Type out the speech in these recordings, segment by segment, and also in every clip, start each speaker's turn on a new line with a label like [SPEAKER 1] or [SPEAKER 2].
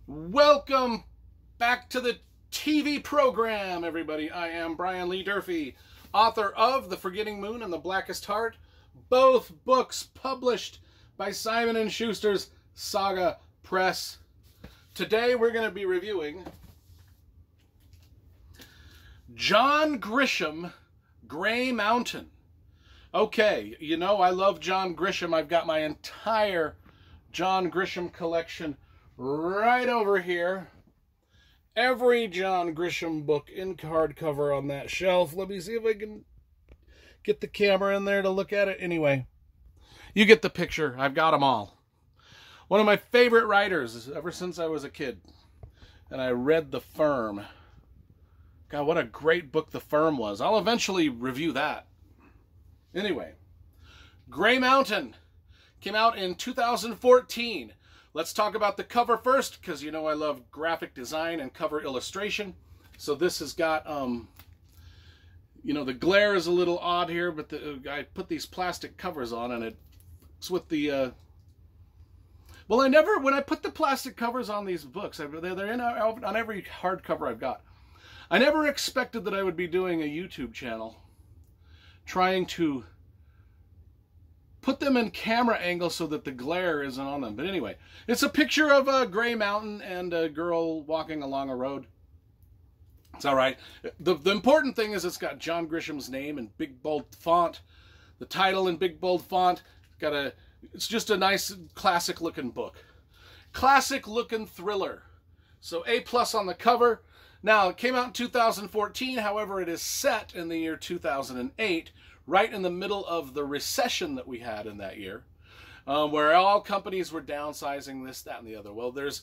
[SPEAKER 1] Welcome back to the TV program, everybody. I am Brian Lee Durfee, author of The Forgetting Moon and The Blackest Heart, both books published by Simon & Schuster's Saga Press. Today we're going to be reviewing John Grisham, Gray Mountain. Okay, you know I love John Grisham. I've got my entire John Grisham collection right over here. Every John Grisham book in hardcover on that shelf. Let me see if I can get the camera in there to look at it. Anyway, you get the picture. I've got them all. One of my favorite writers ever since I was a kid. And I read The Firm. God, what a great book The Firm was. I'll eventually review that. Anyway, Gray Mountain came out in 2014. Let's talk about the cover first, because you know I love graphic design and cover illustration. So this has got, you know, the glare is a little odd here, but I put these plastic covers on, and it's with the, well, when I put the plastic covers on these books, they're on every hardcover I've got. I never expected that I would be doing a YouTube channel trying to put them in camera angle so that the glare isn't on them. But anyway, it's a picture of a gray mountain and a girl walking along a road. It's all right. The important thing is it's got John Grisham's name in big bold font. The title in big bold font. It's just a nice classic looking book. Classic looking thriller. So A+ on the cover. Now, it came out in 2014. However, it is set in the year 2008. Right in the middle of the recession that we had in that year, where all companies were downsizing this, that, and the other. Well, there's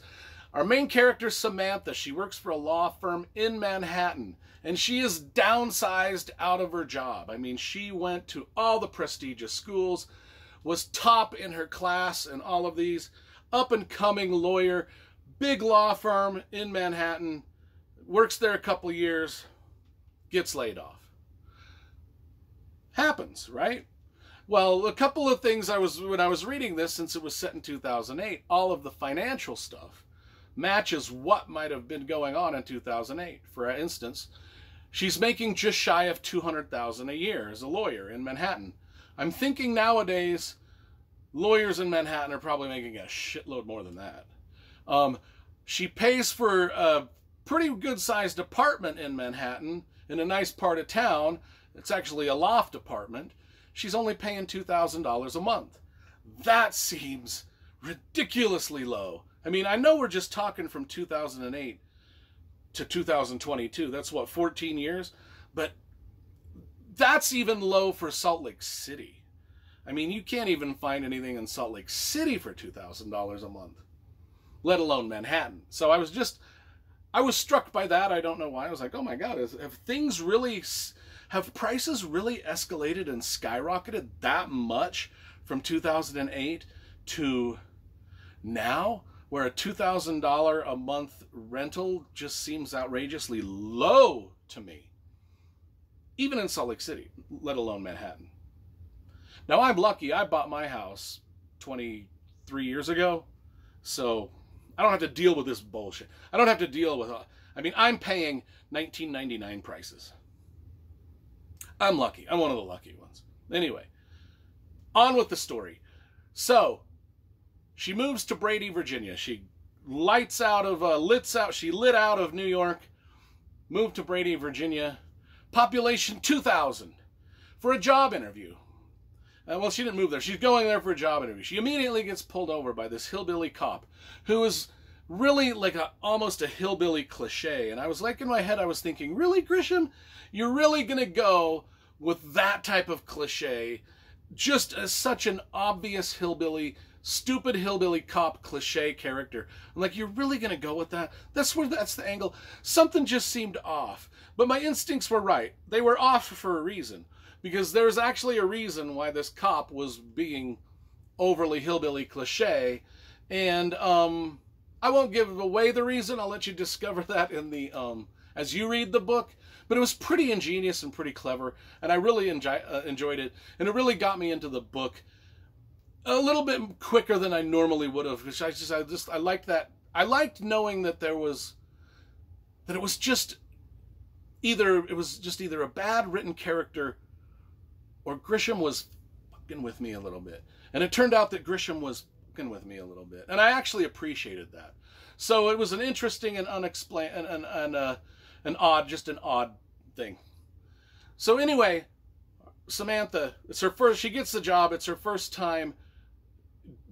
[SPEAKER 1] our main character, Samantha. She works for a law firm in Manhattan, and she is downsized out of her job. I mean, she went to all the prestigious schools, was top in her class and all of these, up-and-coming lawyer, big law firm in Manhattan, works there a couple years, gets laid off. Happens, right? Well, a couple of things when I was reading this, since it was set in 2008, all of the financial stuff matches what might have been going on in 2008. For instance, she's making just shy of $200,000 a year as a lawyer in Manhattan. I'm thinking nowadays lawyers in Manhattan are probably making a shitload more than that. She pays for a pretty good-sized apartment in Manhattan in a nice part of town. It's actually a loft apartment. She's only paying $2,000 a month. That seems ridiculously low. I mean, I know we're just talking from 2008 to 2022. That's what, 14 years? But that's even low for Salt Lake City. I mean, you can't even find anything in Salt Lake City for $2,000 a month, let alone Manhattan. So I was struck by that. I don't know why. I was like, oh my God, have prices really escalated and skyrocketed that much from 2008 to now, where a $2,000 a month rental just seems outrageously low to me, even in Salt Lake City, let alone Manhattan. Now, I'm lucky. I bought my house 23 years ago, so I don't have to deal with this bullshit. I don't have to deal with, I mean, I'm paying $19.99 prices. I'm lucky. I'm one of the lucky ones. Anyway, on with the story. So, she moves to Brady, Virginia. She lit out of New York, moved to Brady, Virginia. Population 2,000 for a job interview. Well, she didn't move there. She's going there for a job interview. She immediately gets pulled over by this hillbilly cop who is really like almost a hillbilly cliche. And I was like, in my head, I was thinking, really, Grisham? You're really going to go with that type of cliche, just as such an obvious hillbilly, stupid hillbilly cop cliche character. I'm like, you're really going to go with that? That's the angle. Something just seemed off. But my instincts were right. They were off for a reason. Because there's actually a reason why this cop was being overly hillbilly cliche. And I won't give away the reason. I'll let you discover that in the as you read the book. But it was pretty ingenious and pretty clever, and I really enjoyed it. And it really got me into the book a little bit quicker than I normally would have, because I liked that I liked knowing that it was just either a bad written character, or Grisham was fucking with me a little bit. And it turned out that Grisham was fucking with me a little bit, and I actually appreciated that. So it was an interesting and unexplained and an odd thing. So anyway, Samantha, it's her first. She gets the job. It's her first time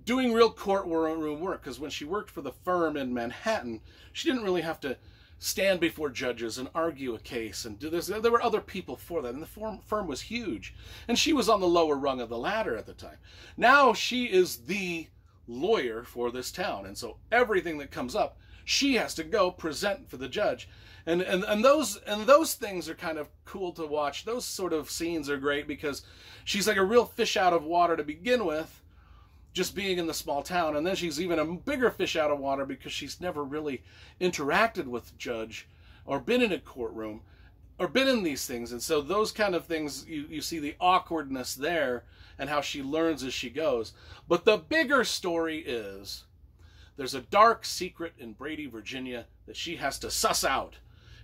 [SPEAKER 1] doing real courtroom work, because when she worked for the firm in Manhattan, she didn't really have to stand before judges and argue a case and do this. There were other people for that, and the firm was huge, and she was on the lower rung of the ladder at the time. Now she is the lawyer for this town, and so everything that comes up, she has to go present for the judge. And those things are kind of cool to watch. Those sort of scenes are great, because she's like a real fish out of water to begin with, just being in the small town, and then she's even a bigger fish out of water because she's never really interacted with the judge or been in a courtroom or been in these things. And so those kind of things, you see the awkwardness there and how she learns as she goes. But the bigger story is there's a dark secret in Brady, Virginia that she has to suss out,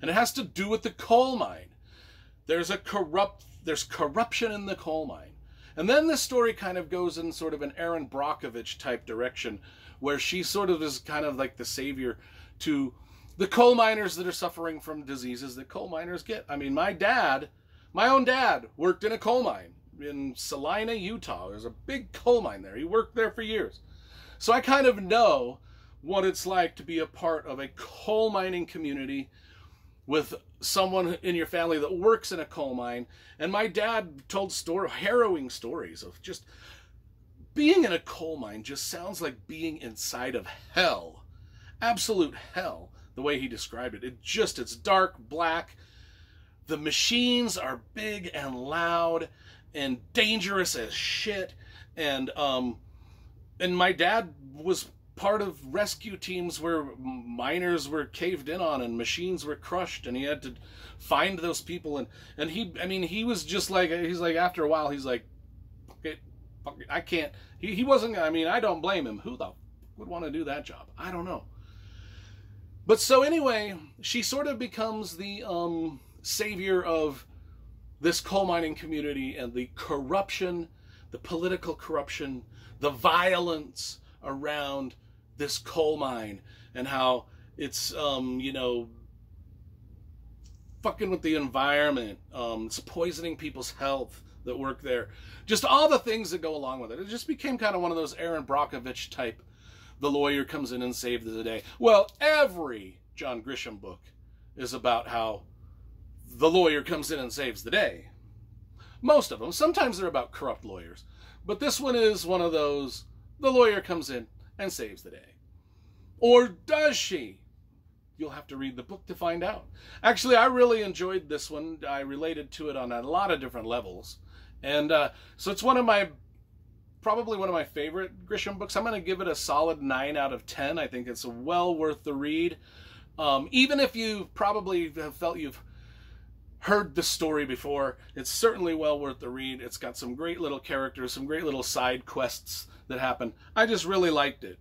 [SPEAKER 1] and it has to do with the coal mine. There's corruption in the coal mine. And then this story kind of goes in sort of an Erin Brockovich type direction, where she sort of is kind of like the savior to the coal miners that are suffering from diseases that coal miners get. I mean, my own dad, worked in a coal mine in Salina, Utah. There's a big coal mine there. He worked there for years. So I kind of know what it's like to be a part of a coal mining community with someone in your family that works in a coal mine. And my dad told harrowing stories of just being in a coal mine. Just sounds like being inside of hell. Absolute hell, the way he described it. It's dark, black. The machines are big and loud and dangerous as shit. And my dad was part of rescue teams where miners were caved in on and machines were crushed, and he had to find those people. And he was just like, he's like, after a while, he's like, I can't, he wasn't, I don't blame him. Who the would want to do that job? I don't know. But so anyway, she sort of becomes the savior of this coal mining community, and the corruption, the political corruption, the violence around this coal mine, and how it's fucking with the environment, it's poisoning people's health that work there, just all the things that go along with it. It just became kind of one of those Erin Brockovich type, the lawyer comes in and saves the day. Well, every John Grisham book is about how the lawyer comes in and saves the day. Most of them. Sometimes they're about corrupt lawyers, but this one is one of those, the lawyer comes in and saves the day. Or does she? You'll have to read the book to find out. Actually, I really enjoyed this one. I related to it on a lot of different levels. And so it's probably one of my favorite Grisham books. I'm going to give it a solid 9 out of 10. I think it's well worth the read. Even if you probably have felt you've heard the story before, it's certainly well worth the read. It's got some great little characters, some great little side quests that happen. I just really liked it.